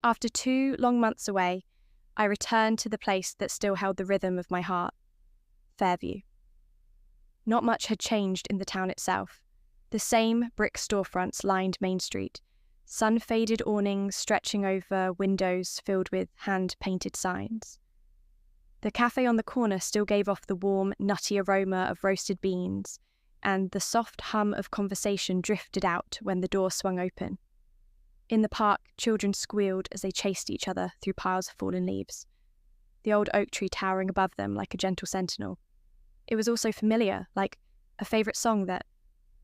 After 2 long months away, I returned to the place that still held the rhythm of my heart, Fairview. Not much had changed in the town itself. The same brick storefronts lined Main Street, sun-faded awnings stretching over windows filled with hand-painted signs. The cafe on the corner still gave off the warm, nutty aroma of roasted beans, and the soft hum of conversation drifted out when the door swung open. In the park, children squealed as they chased each other through piles of fallen leaves, the old oak tree towering above them like a gentle sentinel. It was also familiar, like a favourite song that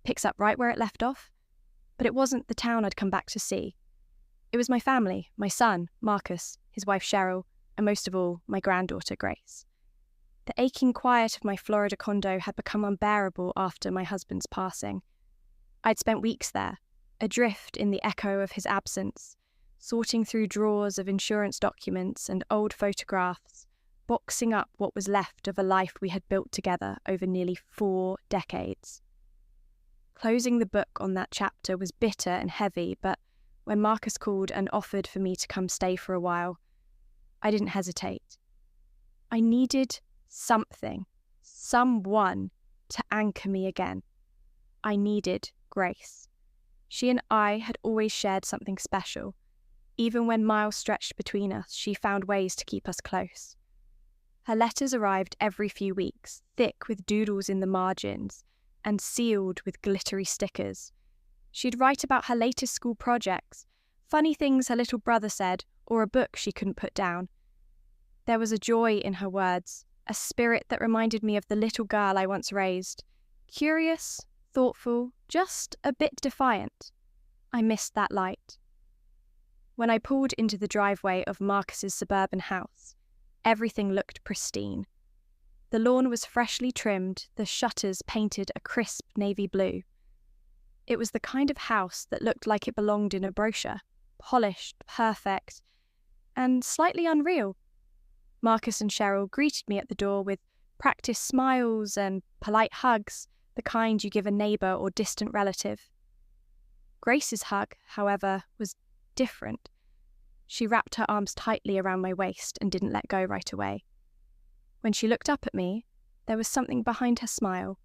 picks up right where it left off, but it wasn't the town I'd come back to see. It was my family, my son, Marcus, his wife Cheryl, and most of all, my granddaughter, Grace. The aching quiet of my Florida condo had become unbearable after my husband's passing. I'd spent weeks there, adrift in the echo of his absence, sorting through drawers of insurance documents and old photographs, boxing up what was left of a life we had built together over nearly 4 decades. Closing the book on that chapter was bitter and heavy, but when Marcus called and offered for me to come stay for a while, I didn't hesitate. I needed something, someone to anchor me again. I needed Grace. She and I had always shared something special. Even when miles stretched between us, she found ways to keep us close. Her letters arrived every few weeks, thick with doodles in the margins and sealed with glittery stickers. She'd write about her latest school projects, funny things her little brother said, or a book she couldn't put down. There was a joy in her words, a spirit that reminded me of the little girl I once raised. Curious, thoughtful, just a bit defiant. I missed that light. When I pulled into the driveway of Marcus's suburban house, everything looked pristine. The lawn was freshly trimmed, the shutters painted a crisp navy blue. It was the kind of house that looked like it belonged in a brochure, polished, perfect, and slightly unreal. Marcus and Cheryl greeted me at the door with practiced smiles and polite hugs, the kind you give a neighbour or distant relative. Grace's hug, however, was different. She wrapped her arms tightly around my waist and didn't let go right away. When she looked up at me, there was something behind her smile,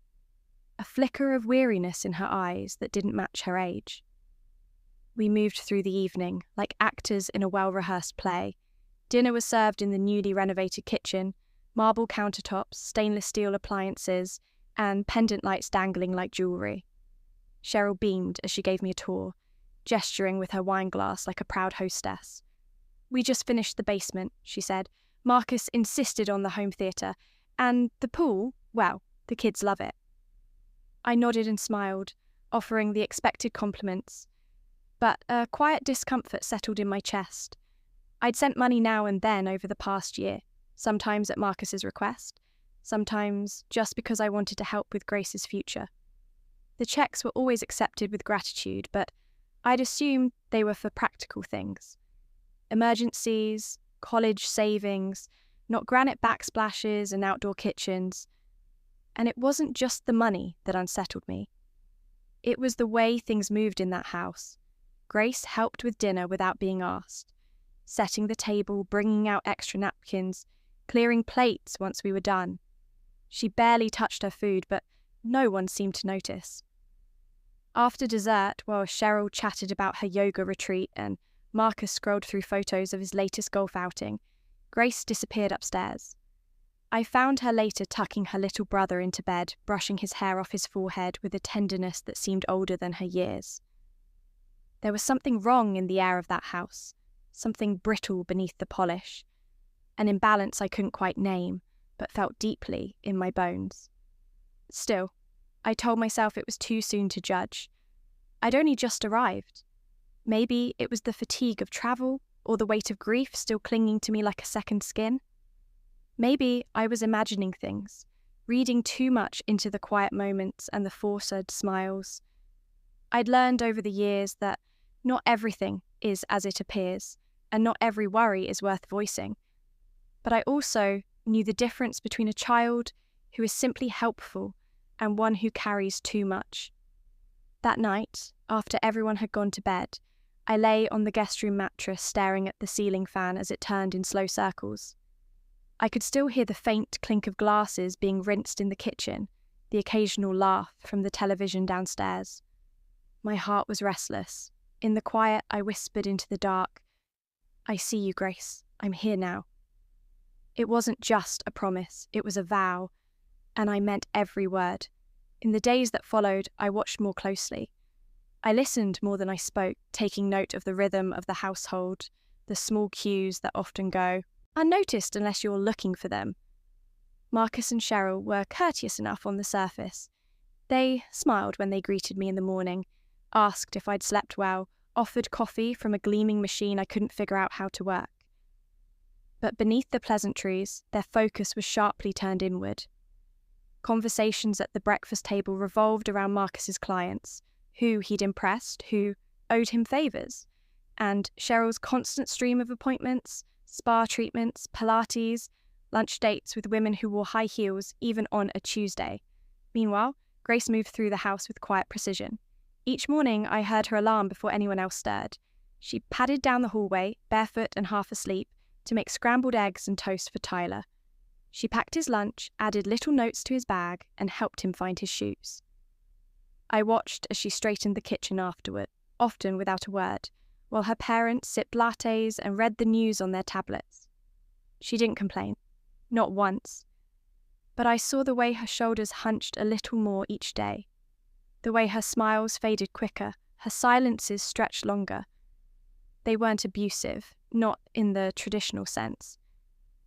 a flicker of weariness in her eyes that didn't match her age. We moved through the evening, like actors in a well-rehearsed play. Dinner was served in the newly renovated kitchen, marble countertops, stainless steel appliances, and pendant lights dangling like jewellery. Cheryl beamed as she gave me a tour, gesturing with her wine glass like a proud hostess. "We just finished the basement," she said. "Marcus insisted on the home theatre, and the pool, well, the kids love it." I nodded and smiled, offering the expected compliments, but a quiet discomfort settled in my chest. I'd sent money now and then over the past year, sometimes at Marcus's request, sometimes just because I wanted to help with Grace's future. The checks were always accepted with gratitude, but I'd assumed they were for practical things. Emergencies, college savings, not granite backsplashes and outdoor kitchens. And it wasn't just the money that unsettled me. It was the way things moved in that house. Grace helped with dinner without being asked, setting the table, bringing out extra napkins, clearing plates once we were done. She barely touched her food, but no one seemed to notice. After dessert, while Cheryl chatted about her yoga retreat and Marcus scrolled through photos of his latest golf outing, Grace disappeared upstairs. I found her later tucking her little brother into bed, brushing his hair off his forehead with a tenderness that seemed older than her years. There was something wrong in the air of that house, something brittle beneath the polish, an imbalance I couldn't quite name, but felt deeply in my bones. Still, I told myself it was too soon to judge. I'd only just arrived. Maybe it was the fatigue of travel, or the weight of grief still clinging to me like a second skin. Maybe I was imagining things, reading too much into the quiet moments and the forced smiles. I'd learned over the years that not everything is as it appears, and not every worry is worth voicing. But I also knew the difference between a child who is simply helpful and one who carries too much. That night, after everyone had gone to bed, I lay on the guest room mattress staring at the ceiling fan as it turned in slow circles. I could still hear the faint clink of glasses being rinsed in the kitchen, the occasional laugh from the television downstairs. My heart was restless. In the quiet, I whispered into the dark, "I see you, Grace. I'm here now." It wasn't just a promise, it was a vow, and I meant every word. In the days that followed, I watched more closely. I listened more than I spoke, taking note of the rhythm of the household, the small cues that often go unnoticed unless you're looking for them. Marcus and Cheryl were courteous enough on the surface. They smiled when they greeted me in the morning, asked if I'd slept well, offered coffee from a gleaming machine I couldn't figure out how to work. But beneath the pleasantries, their focus was sharply turned inward. Conversations at the breakfast table revolved around Marcus's clients, who he'd impressed, who owed him favours, and Cheryl's constant stream of appointments, spa treatments, Pilates, lunch dates with women who wore high heels even on a Tuesday. Meanwhile, Grace moved through the house with quiet precision. Each morning I heard her alarm before anyone else stirred. She padded down the hallway, barefoot and half asleep, to make scrambled eggs and toast for Tyler. She packed his lunch, added little notes to his bag, and helped him find his shoes. I watched as she straightened the kitchen afterward, often without a word, while her parents sipped lattes and read the news on their tablets. She didn't complain, not once, but I saw the way her shoulders hunched a little more each day, the way her smiles faded quicker, her silences stretched longer. They weren't abusive, not in the traditional sense.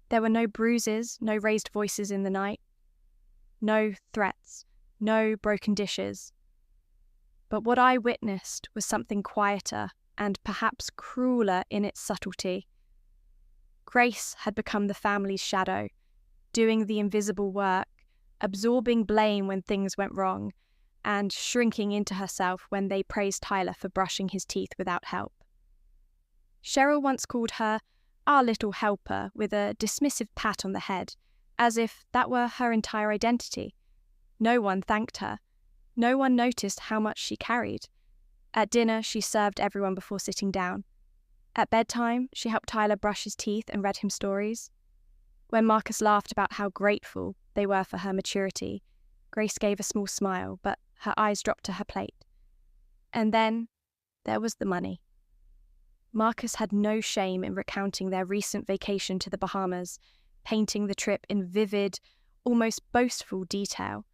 There were no bruises, no raised voices in the night, no threats, no broken dishes. But what I witnessed was something quieter and perhaps crueler in its subtlety. Grace had become the family's shadow, doing the invisible work, absorbing blame when things went wrong, and shrinking into herself when they praised Tyler for brushing his teeth without help. Cheryl once called her "our little helper" with a dismissive pat on the head, as if that were her entire identity. No one thanked her. No one noticed how much she carried. At dinner, she served everyone before sitting down. At bedtime, she helped Tyler brush his teeth and read him stories. When Marcus laughed about how grateful they were for her maturity, Grace gave a small smile, but her eyes dropped to her plate. And then there was the money. Marcus had no shame in recounting their recent vacation to the Bahamas, painting the trip in vivid, almost boastful detail.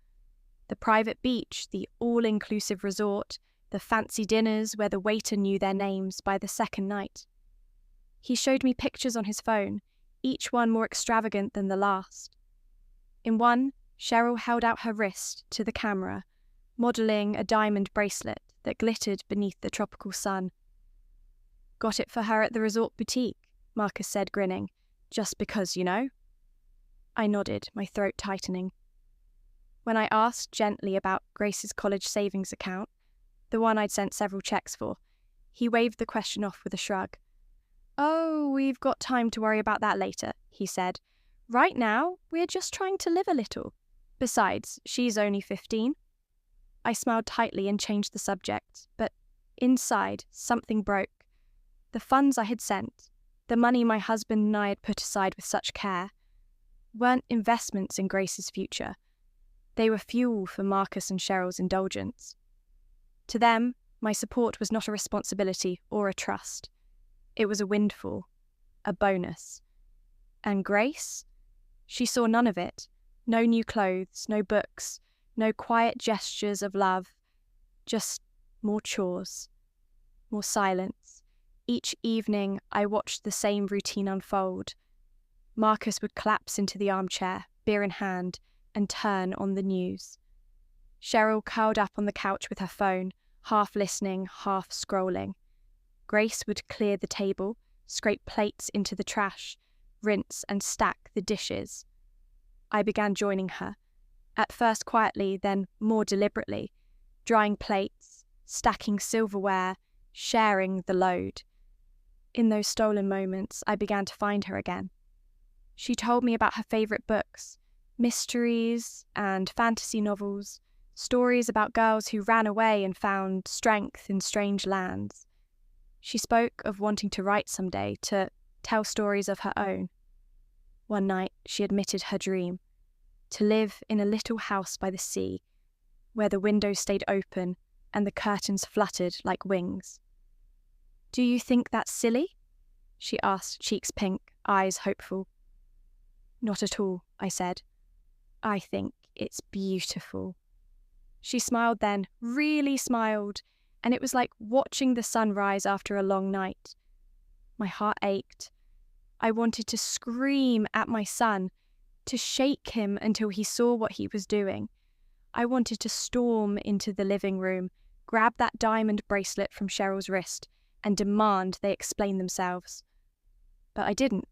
The private beach, the all-inclusive resort, the fancy dinners where the waiter knew their names by the second night. He showed me pictures on his phone, each one more extravagant than the last. In one, Cheryl held out her wrist to the camera, modelling a diamond bracelet that glittered beneath the tropical sun. "Got it for her at the resort boutique," Marcus said, grinning. "Just because, you know." I nodded, my throat tightening. When I asked gently about Grace's college savings account, the one I'd sent several checks for, he waved the question off with a shrug. "Oh, we've got time to worry about that later," he said. "Right now, we're just trying to live a little. Besides, she's only 15. I smiled tightly and changed the subject, but inside, something broke. The funds I had sent, the money my husband and I had put aside with such care, weren't investments in Grace's future. They were fuel for Marcus and Cheryl's indulgence. To them, my support was not a responsibility or a trust. It was a windfall, a bonus. And Grace? She saw none of it. No new clothes, no books, no quiet gestures of love. Just more chores, more silence. Each evening, I watched the same routine unfold. Marcus would collapse into the armchair, beer in hand, and turn on the news. Cheryl curled up on the couch with her phone, half listening, half scrolling. Grace would clear the table, scrape plates into the trash, rinse and stack the dishes. I began joining her, at first quietly, then more deliberately, drying plates, stacking silverware, sharing the load. In those stolen moments, I began to find her again. She told me about her favourite books, mysteries and fantasy novels, stories about girls who ran away and found strength in strange lands. She spoke of wanting to write someday, to tell stories of her own. One night, she admitted her dream, to live in a little house by the sea, where the windows stayed open and the curtains fluttered like wings. "Do you think that's silly?" she asked, cheeks pink, eyes hopeful. "Not at all," I said. "I think it's beautiful." She smiled then, really smiled, and it was like watching the sun rise after a long night. My heart ached. I wanted to scream at my son, to shake him until he saw what he was doing. I wanted to storm into the living room, grab that diamond bracelet from Cheryl's wrist, and demand they explain themselves. But I didn't.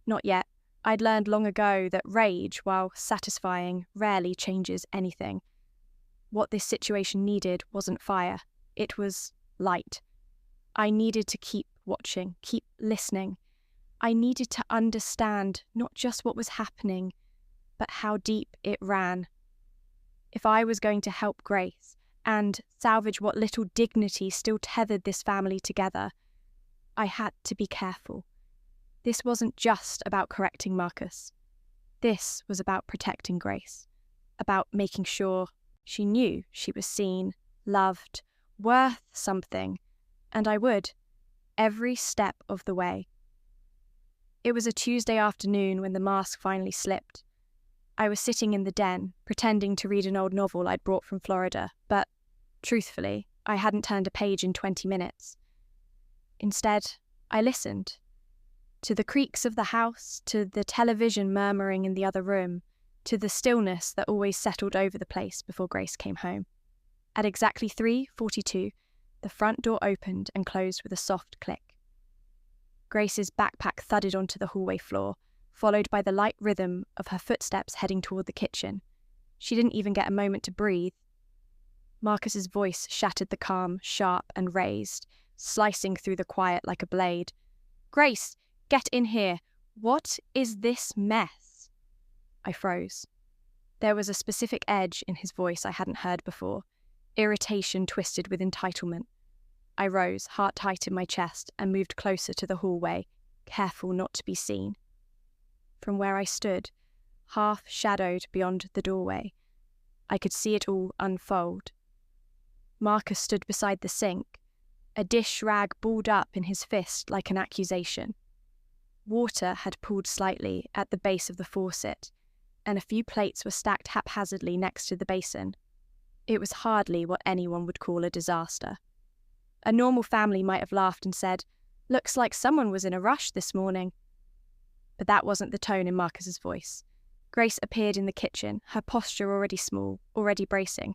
Not yet. I'd learned long ago that rage, while satisfying, rarely changes anything. What this situation needed wasn't fire. It was light. I needed to keep watching, keep listening. I needed to understand not just what was happening, but how deep it ran. If I was going to help Grace and salvage what little dignity still tethered this family together, I had to be careful. This wasn't just about correcting Marcus. This was about protecting Grace, about making sure she knew she was seen, loved, worth something, and I would, every step of the way. It was a Tuesday afternoon when the mask finally slipped. I was sitting in the den, pretending to read an old novel I'd brought from Florida, but, truthfully, I hadn't turned a page in 20 minutes. Instead, I listened. To the creaks of the house, to the television murmuring in the other room, to the stillness that always settled over the place before Grace came home. At exactly 3:42, the front door opened and closed with a soft click. Grace's backpack thudded onto the hallway floor, followed by the light rhythm of her footsteps heading toward the kitchen. She didn't even get a moment to breathe. Marcus's voice shattered the calm, sharp and raised, slicing through the quiet like a blade. "Grace, get in here. What is this mess?" I froze. There was a specific edge in his voice I hadn't heard before, irritation twisted with entitlement. I rose, heart tight in my chest, and moved closer to the hallway, careful not to be seen. From where I stood, half shadowed beyond the doorway, I could see it all unfold. Marcus stood beside the sink, a dish rag balled up in his fist like an accusation. Water had pooled slightly at the base of the faucet, and a few plates were stacked haphazardly next to the basin. It was hardly what anyone would call a disaster. A normal family might have laughed and said, "Looks like someone was in a rush this morning." But that wasn't the tone in Marcus's voice. Grace appeared in the kitchen, her posture already small, already bracing.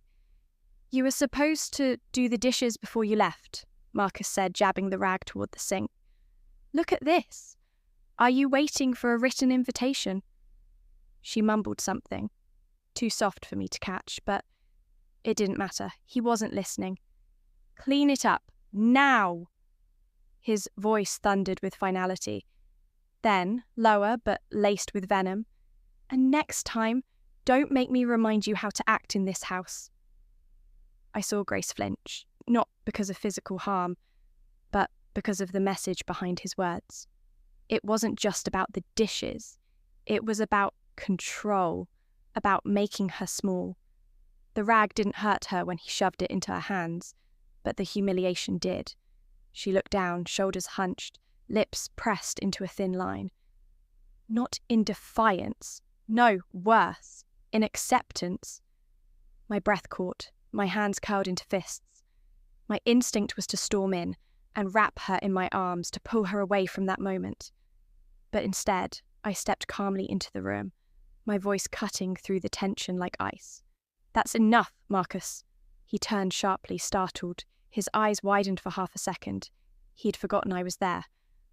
"You were supposed to do the dishes before you left," Marcus said, jabbing the rag toward the sink. "Look at this. Are you waiting for a written invitation?" She mumbled something, too soft for me to catch, but it didn't matter. He wasn't listening. "Clean it up, now!" His voice thundered with finality. Then, lower but laced with venom, "And next time, don't make me remind you how to act in this house." I saw Grace flinch, not because of physical harm, but because of the message behind his words. It wasn't just about the dishes. It was about control, about making her small. The rag didn't hurt her when he shoved it into her hands, but the humiliation did. She looked down, shoulders hunched, lips pressed into a thin line. Not in defiance, no, worse, in acceptance. My breath caught, my hands curled into fists. My instinct was to storm in and wrap her in my arms, to pull her away from that moment. But instead, I stepped calmly into the room, my voice cutting through the tension like ice. "That's enough, Marcus." He turned sharply, startled. His eyes widened for half a second. He'd forgotten I was there.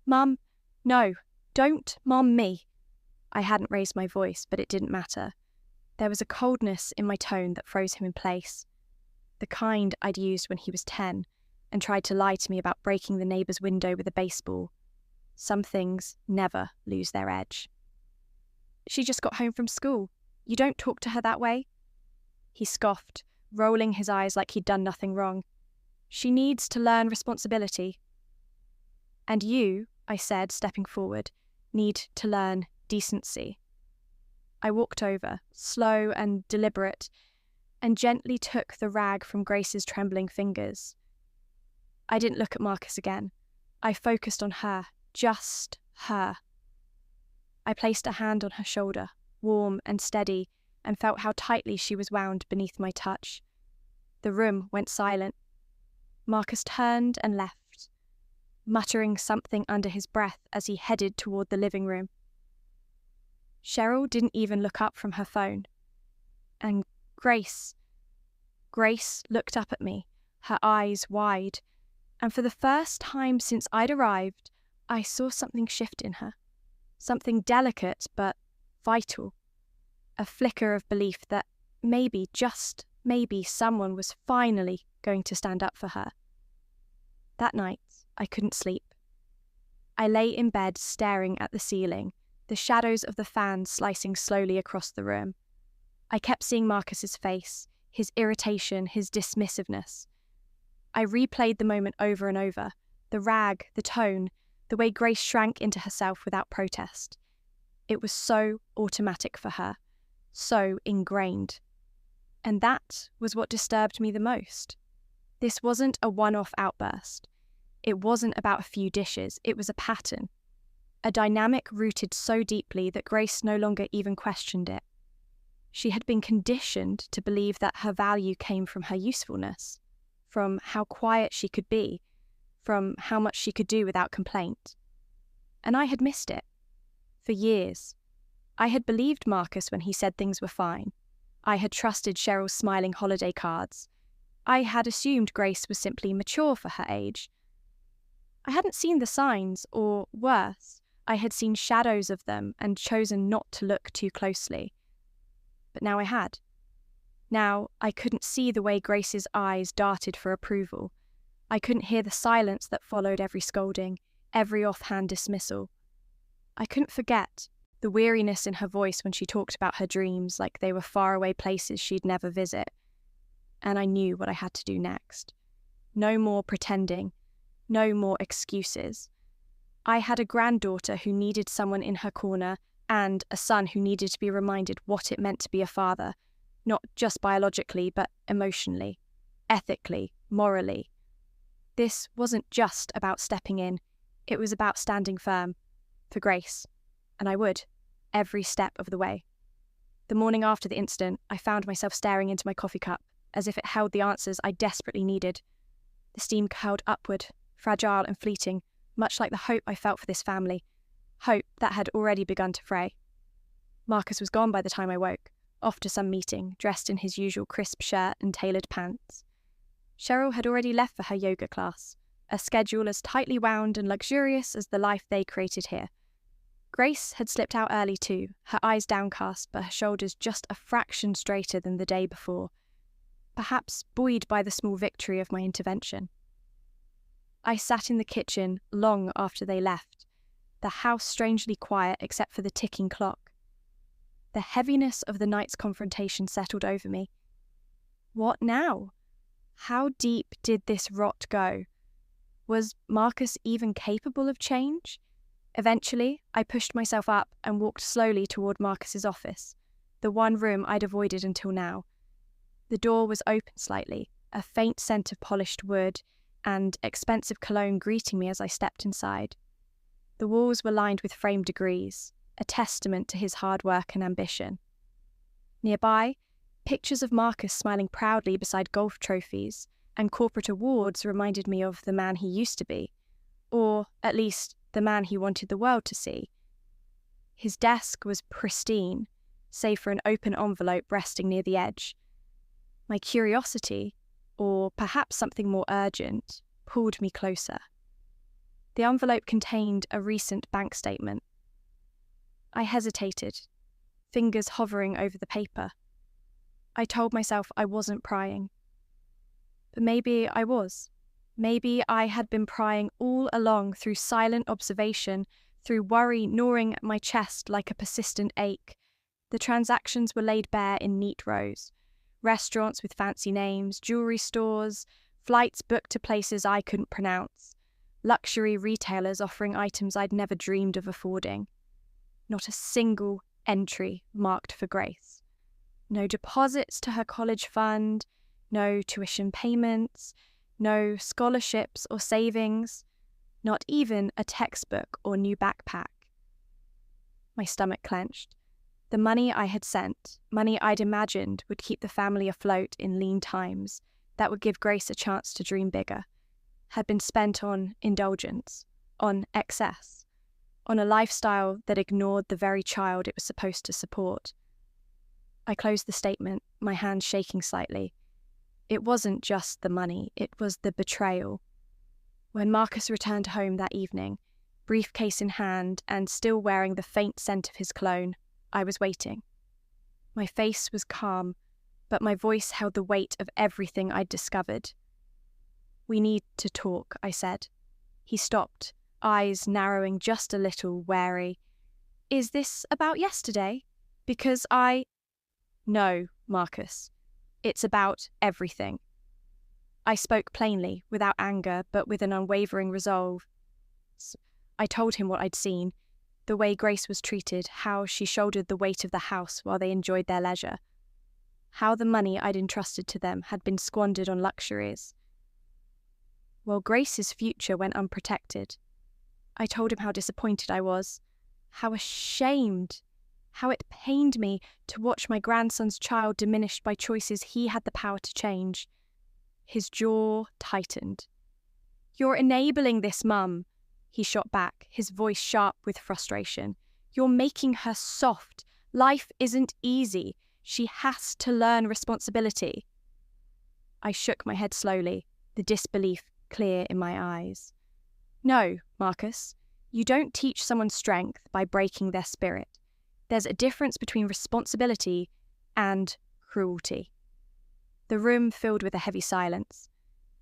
"Mum, no, don't mom me." I hadn't raised my voice, but it didn't matter. There was a coldness in my tone that froze him in place. The kind I'd used when he was 10 and tried to lie to me about breaking the neighbour's window with a baseball. Some things never lose their edge. "She just got home from school. You don't talk to her that way." He scoffed, rolling his eyes like he'd done nothing wrong. "She needs to learn responsibility." And you, I said, stepping forward, need to learn decency. I walked over, slow and deliberate, and gently took the rag from Grace's trembling fingers. I didn't look at Marcus again. I focused on her, just her. I placed a hand on her shoulder, warm and steady, and felt how tightly she was wound beneath my touch. The room went silent. Marcus turned and left, muttering something under his breath as he headed toward the living room. Cheryl didn't even look up from her phone. And Grace looked up at me, her eyes wide, and for the first time since I'd arrived, I saw something shift in her. Something delicate but vital. A flicker of belief that maybe, just maybe, someone was finally going to stand up for her. That night, I couldn't sleep. I lay in bed staring at the ceiling, the shadows of the fan slicing slowly across the room. I kept seeing Marcus's face, his irritation, his dismissiveness. I replayed the moment over and over, the rag, the tone, the way Grace shrank into herself without protest. It was so automatic for her, so ingrained. And that was what disturbed me the most. This wasn't a one-off outburst. It wasn't about a few dishes, it was a pattern. A dynamic rooted so deeply that Grace no longer even questioned it. She had been conditioned to believe that her value came from her usefulness, from how quiet she could be, from how much she could do without complaint. And I had missed it. For years. I had believed Marcus when he said things were fine. I had trusted Cheryl's smiling holiday cards. I had assumed Grace was simply mature for her age. I hadn't seen the signs, or worse, I had seen shadows of them and chosen not to look too closely. But now I had. Now I couldn't see the way Grace's eyes darted for approval. I couldn't hear the silence that followed every scolding, every offhand dismissal. I couldn't forget the weariness in her voice when she talked about her dreams like they were faraway places she'd never visit. And I knew what I had to do next. No more pretending. No more excuses. I had a granddaughter who needed someone in her corner and a son who needed to be reminded what it meant to be a father, not just biologically, but emotionally, ethically, morally. This wasn't just about stepping in, it was about standing firm, for Grace, and I would, every step of the way. The morning after the incident, I found myself staring into my coffee cup, as if it held the answers I desperately needed. The steam curled upward, fragile and fleeting, much like the hope I felt for this family, hope that had already begun to fray. Marcus was gone by the time I woke, off to some meeting, dressed in his usual crisp shirt and tailored pants. Cheryl had already left for her yoga class, a schedule as tightly wound and luxurious as the life they created here. Grace had slipped out early too, her eyes downcast but her shoulders just a fraction straighter than the day before, perhaps buoyed by the small victory of my intervention. I sat in the kitchen long after they left, the house strangely quiet except for the ticking clock. The heaviness of the night's confrontation settled over me. What now? How deep did this rot go? Was Marcus even capable of change? Eventually, I pushed myself up and walked slowly toward Marcus's office, the one room I'd avoided until now. The door was open slightly, a faint scent of polished wood and expensive cologne greeting me as I stepped inside. The walls were lined with framed degrees, a testament to his hard work and ambition. Nearby, pictures of Marcus smiling proudly beside golf trophies and corporate awards reminded me of the man he used to be, or at least the man he wanted the world to see. His desk was pristine, save for an open envelope resting near the edge. My curiosity, or perhaps something more urgent, pulled me closer. The envelope contained a recent bank statement. I hesitated, fingers hovering over the paper. I told myself I wasn't prying. But maybe I was. Maybe I had been prying all along through silent observation, through worry gnawing at my chest like a persistent ache. The transactions were laid bare in neat rows. Restaurants with fancy names, jewelry stores, flights booked to places I couldn't pronounce. luxury retailers offering items I'd never dreamed of affording. Not a single entry marked for Grace. No deposits to her college fund, no tuition payments, no scholarships or savings, not even a textbook or new backpack. My stomach clenched. The money I had sent, money I'd imagined would keep the family afloat in lean times, that would give Grace a chance to dream bigger, had been spent on indulgence, on excess, on a lifestyle that ignored the very child it was supposed to support. I closed the statement, my hand shaking slightly. It wasn't just the money, it was the betrayal. When Marcus returned home that evening, briefcase in hand and still wearing the faint scent of his cologne, I was waiting. My face was calm, but my voice held the weight of everything I'd discovered. "We need to talk," I said. He stopped, eyes narrowing just a little, wary. "Is this about yesterday? Because No, Marcus. It's about everything." I spoke plainly, without anger, but with an unwavering resolve. I told him what I'd seen, the way Grace was treated, how she shouldered the weight of the house while they enjoyed their leisure, how the money I'd entrusted to them had been squandered on luxuries, while Grace's future went unprotected. I told him how disappointed I was, how ashamed, how it pained me to watch my grandson's child diminished by choices he had the power to change. His jaw tightened. "You're enabling this, Mum," he shot back, his voice sharp with frustration. "You're making her soft. Life isn't easy. She has to learn responsibility." I shook my head slowly, the disbelief clear in my eyes. "No, Marcus, you don't teach someone strength by breaking their spirit. There's a difference between responsibility and cruelty." The room filled with a heavy silence,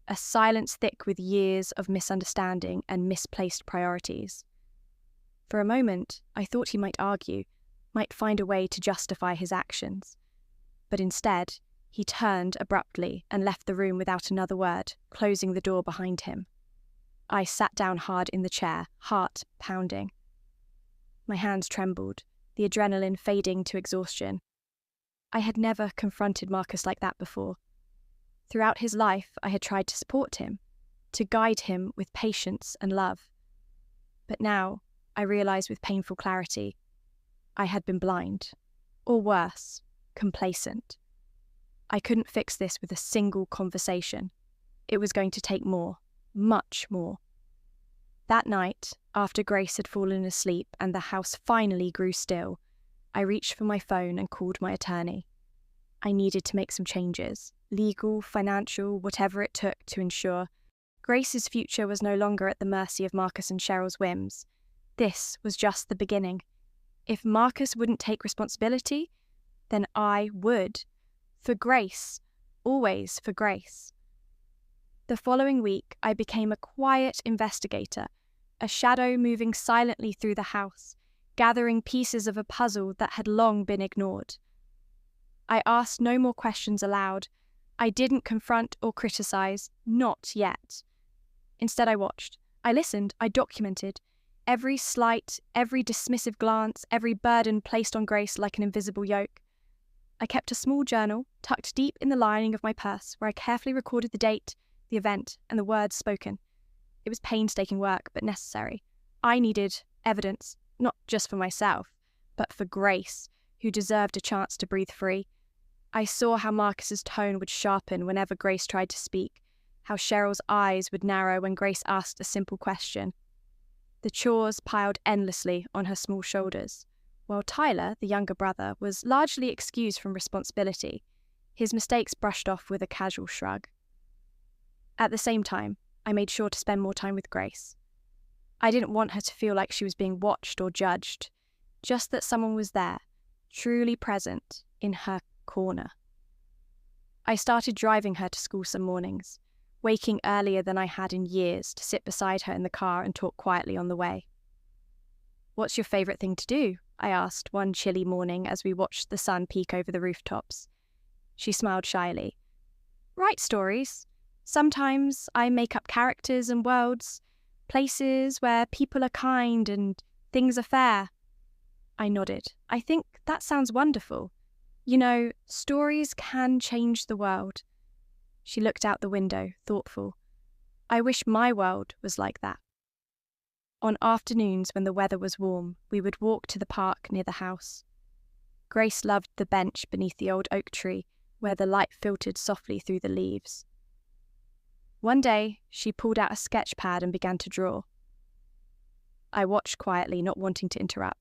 a silence thick with years of misunderstanding and misplaced priorities. For a moment, I thought he might argue, might find a way to justify his actions. But instead, he turned abruptly and left the room without another word, closing the door behind him. I sat down hard in the chair, heart pounding. My hands trembled, the adrenaline fading to exhaustion. I had never confronted Marcus like that before. Throughout his life, I had tried to support him, to guide him with patience and love. But now, I realized with painful clarity, I had been blind, or worse, complacent. I couldn't fix this with a single conversation. It was going to take more, much more. That night, after Grace had fallen asleep and the house finally grew still, I reached for my phone and called my attorney. I needed to make some changes, legal, financial, whatever it took to ensure Grace's future was no longer at the mercy of Marcus and Cheryl's whims. This was just the beginning. If Marcus wouldn't take responsibility, then I would. For Grace. Always for Grace. The following week, I became a quiet investigator, a shadow moving silently through the house, gathering pieces of a puzzle that had long been ignored. I asked no more questions aloud. I didn't confront or criticize, not yet. Instead, I watched. I listened. I documented. Every slight, every dismissive glance, every burden placed on Grace like an invisible yoke. I kept a small journal tucked deep in the lining of my purse where I carefully recorded the date, the event, and the words spoken. It was painstaking work, but necessary. I needed evidence, not just for myself, but for Grace, who deserved a chance to breathe free. I saw how Marcus's tone would sharpen whenever Grace tried to speak, how Cheryl's eyes would narrow when Grace asked a simple question. The chores piled endlessly on her small shoulders, while Tyler, the younger brother, was largely excused from responsibility, his mistakes brushed off with a casual shrug. At the same time, I made sure to spend more time with Grace. I didn't want her to feel like she was being watched or judged, just that someone was there, truly present, in her corner. I started driving her to school some mornings, waking earlier than I had in years to sit beside her in the car and talk quietly on the way. "What's your favourite thing to do?" I asked one chilly morning as we watched the sun peek over the rooftops. She smiled shyly. "Write stories. Sometimes I make up characters and worlds, Places where people are kind and things are fair. I nodded. I think that sounds wonderful. You know, stories can change the world. She looked out the window, thoughtful. I wish my world was like that. On afternoons when the weather was warm, we would walk to the park near the house. Grace loved the bench beneath the old oak tree where the light filtered softly through the leaves. One day, she pulled out a sketch pad and began to draw. I watched quietly, not wanting to interrupt.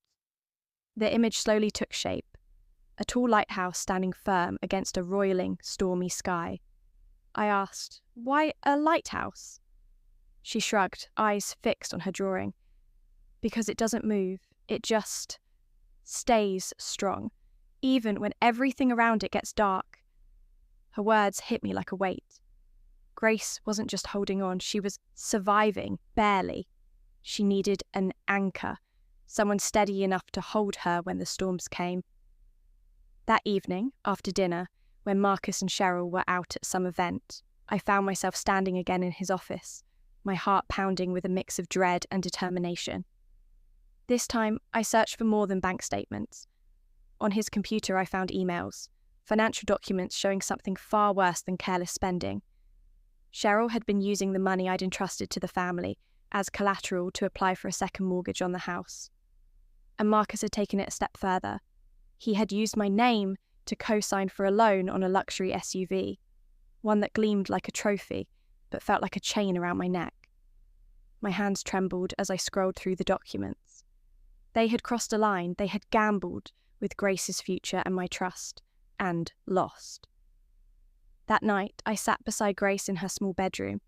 The image slowly took shape, a tall lighthouse standing firm against a roiling, stormy sky. I asked, "Why a lighthouse?" She shrugged, eyes fixed on her drawing. Because it doesn't move, it just stays strong, even when everything around it gets dark. Her words hit me like a weight. Grace wasn't just holding on, she was surviving, barely. She needed an anchor, someone steady enough to hold her when the storms came. That evening, after dinner, when Marcus and Cheryl were out at some event, I found myself standing again in his office, my heart pounding with a mix of dread and determination. This time, I searched for more than bank statements. On his computer, I found emails, financial documents showing something far worse than careless spending. Cheryl had been using the money I'd entrusted to the family as collateral to apply for a second mortgage on the house. And Marcus had taken it a step further. He had used my name to co-sign for a loan on a luxury SUV, one that gleamed like a trophy, but felt like a chain around my neck. My hands trembled as I scrolled through the documents. They had crossed a line, they had gambled with Grace's future and my trust, and lost. That night, I sat beside Grace in her small bedroom.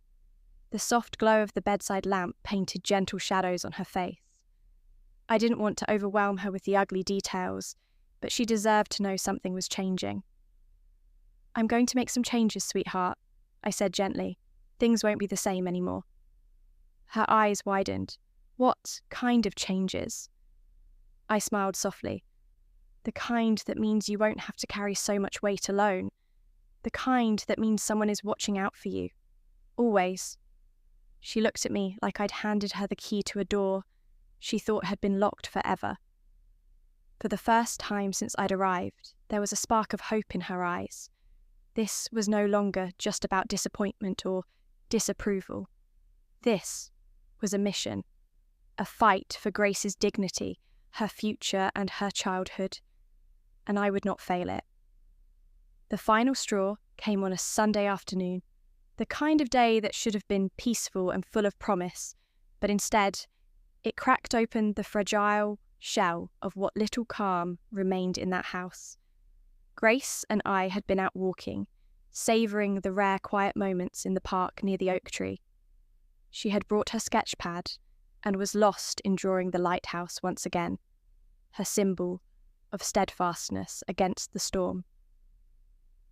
The soft glow of the bedside lamp painted gentle shadows on her face. I didn't want to overwhelm her with the ugly details, but she deserved to know something was changing. "I'm going to make some changes, sweetheart," I said gently. "Things won't be the same anymore." Her eyes widened. "What kind of changes?" I smiled softly. "The kind that means you won't have to carry so much weight alone. The kind that means someone is watching out for you. Always." She looked at me like I'd handed her the key to a door she thought had been locked forever. For the first time since I'd arrived, there was a spark of hope in her eyes. This was no longer just about disappointment or disapproval. This was a mission, a fight for Grace's dignity, her future and her childhood, and I would not fail it. The final straw came on a Sunday afternoon, the kind of day that should have been peaceful and full of promise, but instead, it cracked open the fragile shell of what little calm remained in that house. Grace and I had been out walking, savouring the rare quiet moments in the park near the oak tree. She had brought her sketch pad and was lost in drawing the lighthouse once again, her symbol of steadfastness against the storm.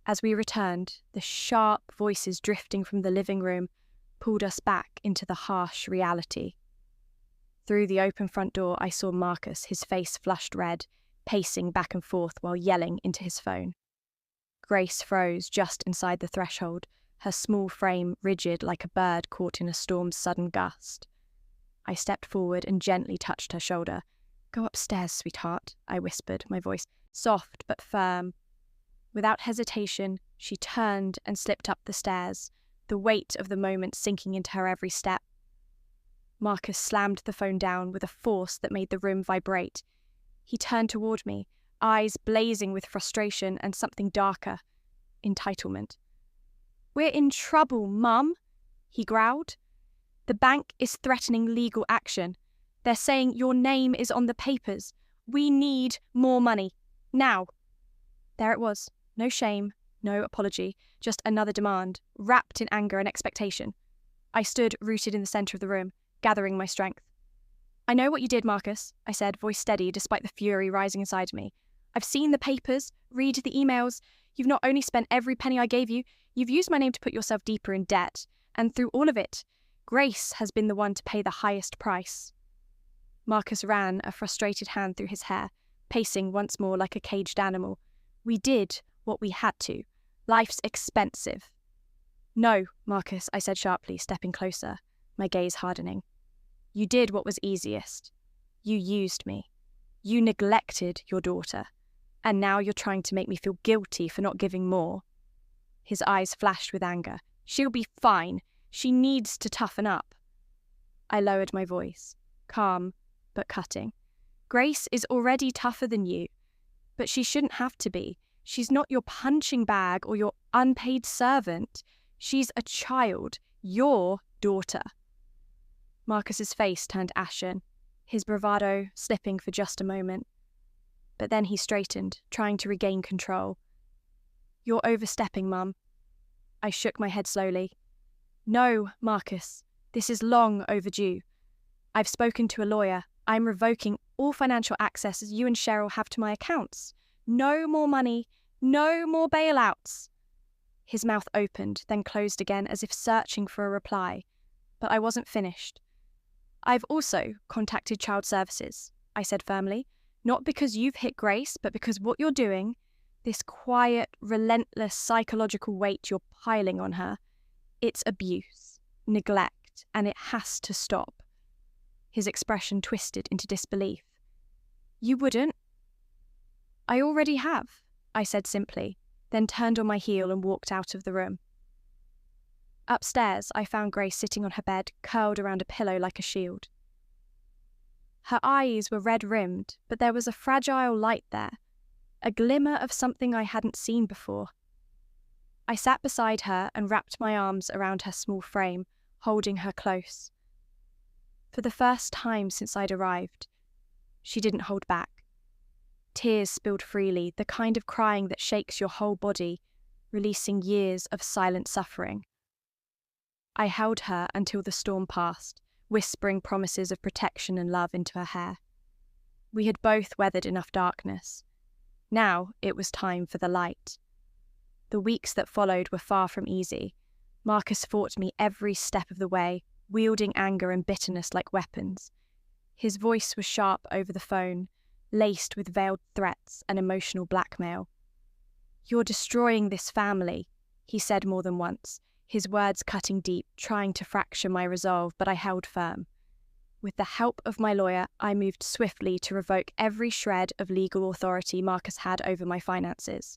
As we returned, the sharp voices drifting from the living room pulled us back into the harsh reality. Through the open front door, I saw Marcus, his face flushed red, pacing back and forth while yelling into his phone. Grace froze just inside the threshold, her small frame rigid like a bird caught in a storm's sudden gust. I stepped forward and gently touched her shoulder. "Go upstairs, sweetheart," I whispered, my voice soft but firm. Without hesitation, she turned and slipped up the stairs, the weight of the moment sinking into her every step. Marcus slammed the phone down with a force that made the room vibrate. He turned toward me, eyes blazing with frustration and something darker, entitlement. "We're in trouble, Mum," he growled. "The bank is threatening legal action. They're saying your name is on the papers. We need more money. Now." There it was. No shame, no apology, just another demand, wrapped in anger and expectation. I stood rooted in the centre of the room, gathering my strength. "I know what you did, Marcus," I said, voice steady despite the fury rising inside me. "I've seen the papers, read the emails. You've not only spent every penny I gave you, you've used my name to put yourself deeper in debt. And through all of it, Grace has been the one to pay the highest price." Marcus ran a frustrated hand through his hair, pacing once more like a caged animal. "We did what we had to. Life's expensive." "No, Marcus," I said sharply, stepping closer, my gaze hardening. You did what was easiest. You used me. You neglected your daughter. And now you're trying to make me feel guilty for not giving more." His eyes flashed with anger. "She'll be fine. She needs to toughen up." I lowered my voice, calm but cutting. "Grace is already tougher than you, but she shouldn't have to be. She's not your punching bag or your unpaid servant. She's a child, your daughter." Marcus's face turned ashen, his bravado slipping for just a moment. But then he straightened, trying to regain control. "You're overstepping, Mum." I shook my head slowly. "No, Marcus, this is long overdue. I've spoken to a lawyer. I'm revoking all financial access you and Cheryl have to my accounts. No more money, no more bailouts." His mouth opened, then closed again as if searching for a reply. But I wasn't finished. "I've also contacted Child Services," I said firmly. "Not because you've hit Grace, but because what you're doing, this quiet, relentless psychological weight you're piling on her, it's abuse, neglect, and it has to stop." His expression twisted into disbelief. "You wouldn't?" "I already have," I said simply, then turned on my heel and walked out of the room. Upstairs, I found Grace sitting on her bed, curled around a pillow like a shield. Her eyes were red-rimmed, but there was a fragile light there, a glimmer of something I hadn't seen before. I sat beside her and wrapped my arms around her small frame, holding her close. For the first time since I'd arrived, she didn't hold back. Tears spilled freely, the kind of crying that shakes your whole body, releasing years of silent suffering. I held her until the storm passed, whispering promises of protection and love into her hair. We had both weathered enough darkness. Now it was time for the light. The weeks that followed were far from easy. Marcus fought me every step of the way, wielding anger and bitterness like weapons. His voice was sharp over the phone, laced with veiled threats and emotional blackmail. "You're destroying this family," he said more than once, his words cutting deep, trying to fracture my resolve, but I held firm. With the help of my lawyer, I moved swiftly to revoke every shred of legal authority Marcus had over my finances.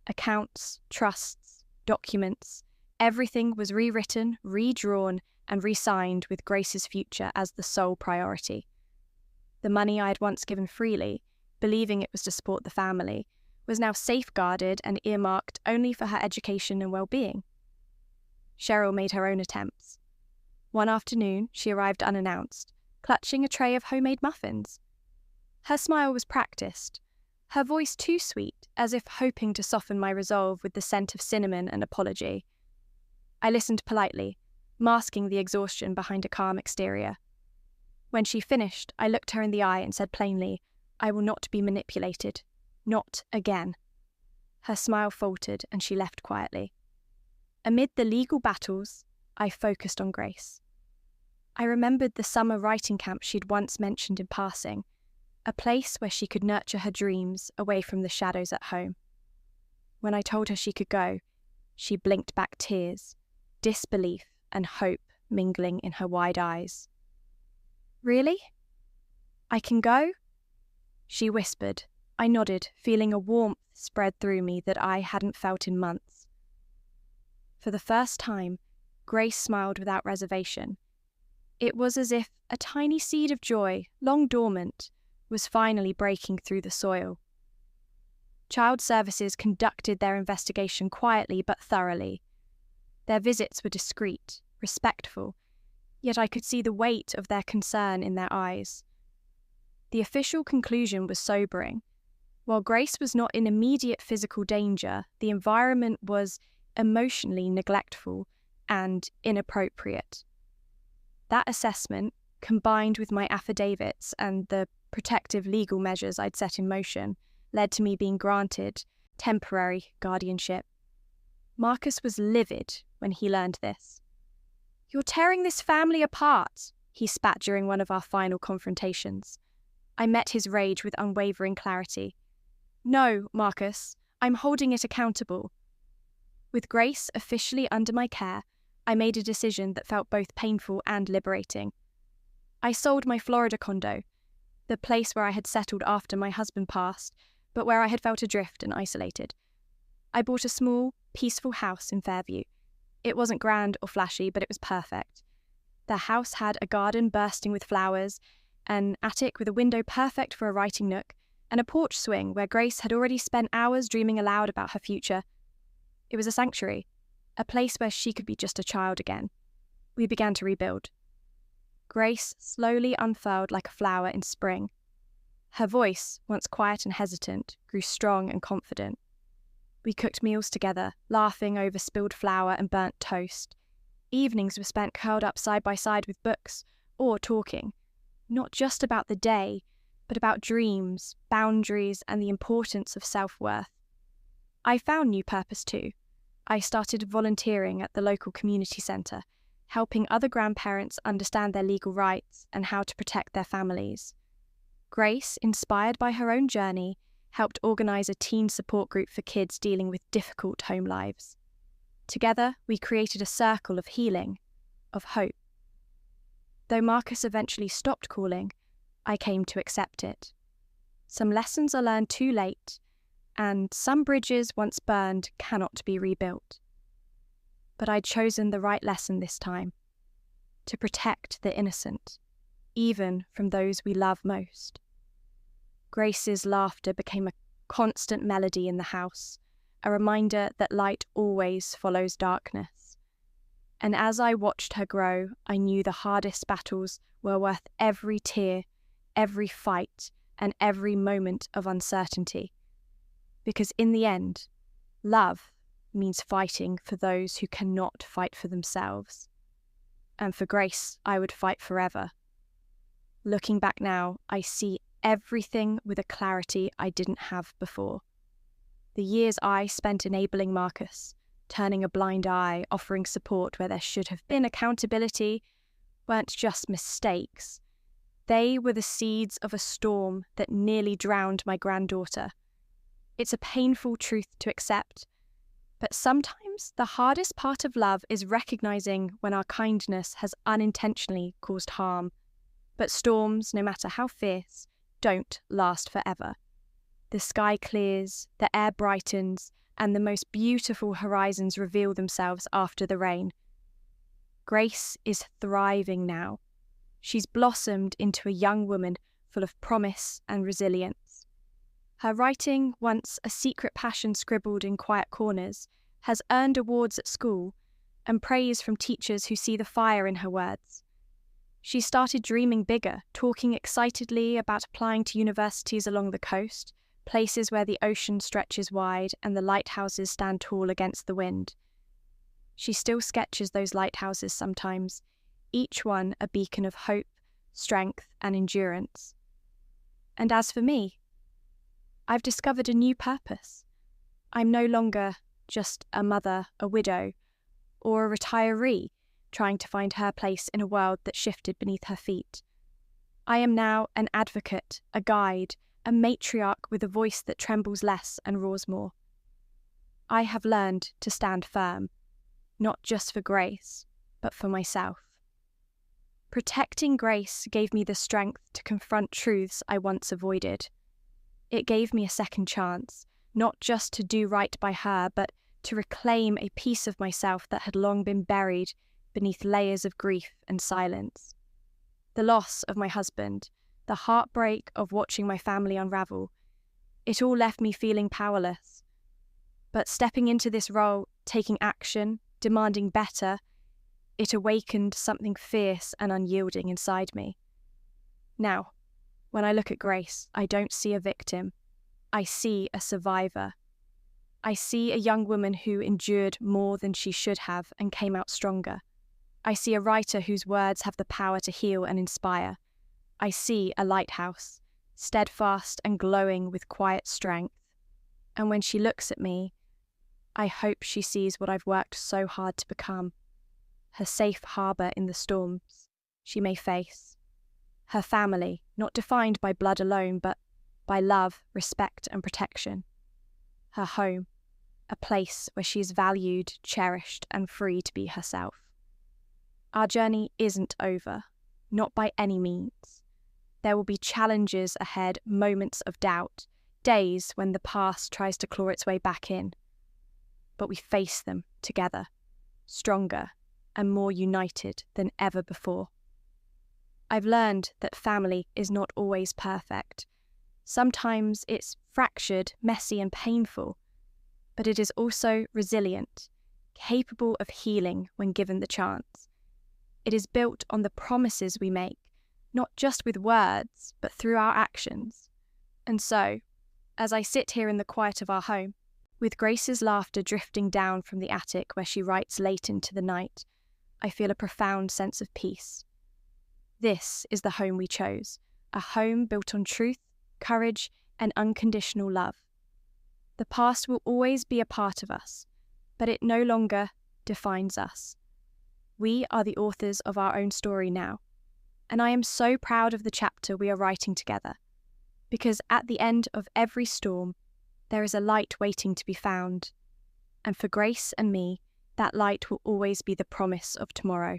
Accounts, trusts, documents, everything was rewritten, redrawn, and re-signed with Grace's future as the sole priority. The money I had once given freely, believing it was to support the family, was now safeguarded and earmarked only for her education and well-being. Cheryl made her own attempts. One afternoon, she arrived unannounced, clutching a tray of homemade muffins. Her smile was practiced, her voice too sweet, as if hoping to soften my resolve with the scent of cinnamon and apology. I listened politely, masking the exhaustion behind a calm exterior. When she finished, I looked her in the eye and said plainly, "I will not be manipulated. Not again." Her smile faltered and she left quietly. Amid the legal battles, I focused on Grace. I remembered the summer writing camp she'd once mentioned in passing, a place where she could nurture her dreams away from the shadows at home. When I told her she could go, she blinked back tears, disbelief and hope mingling in her wide eyes. "Really? I can go?" She whispered. I nodded, feeling a warmth spread through me that I hadn't felt in months. For the first time, Grace smiled without reservation. It was as if a tiny seed of joy, long dormant, was finally breaking through the soil. Child Services conducted their investigation quietly but thoroughly. Their visits were discreet, respectful, yet I could see the weight of their concern in their eyes. The official conclusion was sobering. While Grace was not in immediate physical danger, the environment was emotionally neglectful and inappropriate. That assessment, combined with my affidavits and the protective legal measures I'd set in motion, led to me being granted temporary guardianship. Marcus was livid when he learned this. "You're tearing this family apart," he spat during one of our final confrontations. I met his rage with unwavering clarity. "No, Marcus, I'm holding it accountable." With Grace officially under my care, I made a decision that felt both painful and liberating. I sold my Florida condo, the place where I had settled after my husband passed, but where I had felt adrift and isolated. I bought a small, peaceful house in Fairview. It wasn't grand or flashy, but it was perfect. The house had a garden bursting with flowers, an attic with a window perfect for a writing nook, and a porch swing where Grace had already spent hours dreaming aloud about her future. It was a sanctuary, a place where she could be just a child again. We began to rebuild. Grace slowly unfurled like a flower in spring. Her voice, once quiet and hesitant, grew strong and confident. We cooked meals together, laughing over spilled flour and burnt toast. Evenings were spent curled up side by side with books, or talking, not just about the day, but about dreams, boundaries, and the importance of self-worth. I found new purpose too. I started volunteering at the local community centre, helping other grandparents understand their legal rights and how to protect their families. Grace, inspired by her own journey, helped organise a teen support group for kids dealing with difficult home lives. Together, we created a circle of healing, of hope. Though Marcus eventually stopped calling, I came to accept it. Some lessons are learned too late, and some bridges once burned cannot be rebuilt. But I'd chosen the right lesson this time, to protect the innocent, even from those we love most. Grace's laughter became a constant melody in the house, a reminder that light always follows darkness. And as I watched her grow, I knew the hardest battles were worth every tear, every fight, and every moment of uncertainty. Because in the end, love means fighting for those who cannot fight for themselves. And for Grace, I would fight forever. Looking back now, I see everything with a clarity I didn't have before. The years I spent enabling Marcus, turning a blind eye, offering support where there should have been accountability, weren't just mistakes. They were the seeds of a storm that nearly drowned my granddaughter. It's a painful truth to accept, but sometimes the hardest part of love is recognizing when our kindness has unintentionally caused harm. But storms, no matter how fierce, don't last forever. The sky clears, the air brightens, and the most beautiful horizons reveal themselves after the rain. Grace is thriving now. She's blossomed into a young woman full of promise and resilience. Her writing, once a secret passion scribbled in quiet corners, has earned awards at school and praise from teachers who see the fire in her words. She started dreaming bigger, talking excitedly about applying to universities along the coast, places where the ocean stretches wide and the lighthouses stand tall against the wind. She still sketches those lighthouses sometimes, each one a beacon of hope, strength, and endurance. And as for me, I've discovered a new purpose. I'm no longer just a mother, a widow, or a retiree trying to find her place in a world that shifted beneath her feet. I am now an advocate, a guide, a matriarch with a voice that trembles less and roars more. I have learned to stand firm, not just for Grace, but for myself. Protecting Grace gave me the strength to confront truths I once avoided. It gave me a second chance, not just to do right by her, but to reclaim a piece of myself that had long been buried beneath layers of grief and silence. The loss of my husband, the heartbreak of watching my family unravel, it all left me feeling powerless. But stepping into this role, taking action, demanding better, it awakened something fierce and unyielding inside me. Now, when I look at Grace, I don't see a victim. I see a survivor. I see a young woman who endured more than she should have and came out stronger. I see a writer whose words have the power to heal and inspire. I see a lighthouse, steadfast and glowing with quiet strength. And when she looks at me, I hope she sees what I've worked so hard to become. Her safe harbour in the storms she may face. Her family, not defined by blood alone, but by love, respect and protection. Her home, a place where she is valued, cherished and free to be herself. Our journey isn't over, not by any means. There will be challenges ahead, moments of doubt, days when the past tries to claw its way back in. But we face them together, stronger and more united than ever before. I've learned that family is not always perfect. Sometimes it's fractured, messy and painful, but it is also resilient, capable of healing when given the chance. It is built on the promises we make, not just with words, but through our actions. And so, as I sit here in the quiet of our home, with Grace's laughter drifting down from the attic where she writes late into the night, I feel a profound sense of peace. This is the home we chose, a home built on truth, courage, and unconditional love. The past will always be a part of us, but it no longer defines us. We are the authors of our own story now, and I am so proud of the chapter we are writing together, because at the end of every storm, there is a light waiting to be found, and for Grace and me, that light will always be the promise of tomorrow.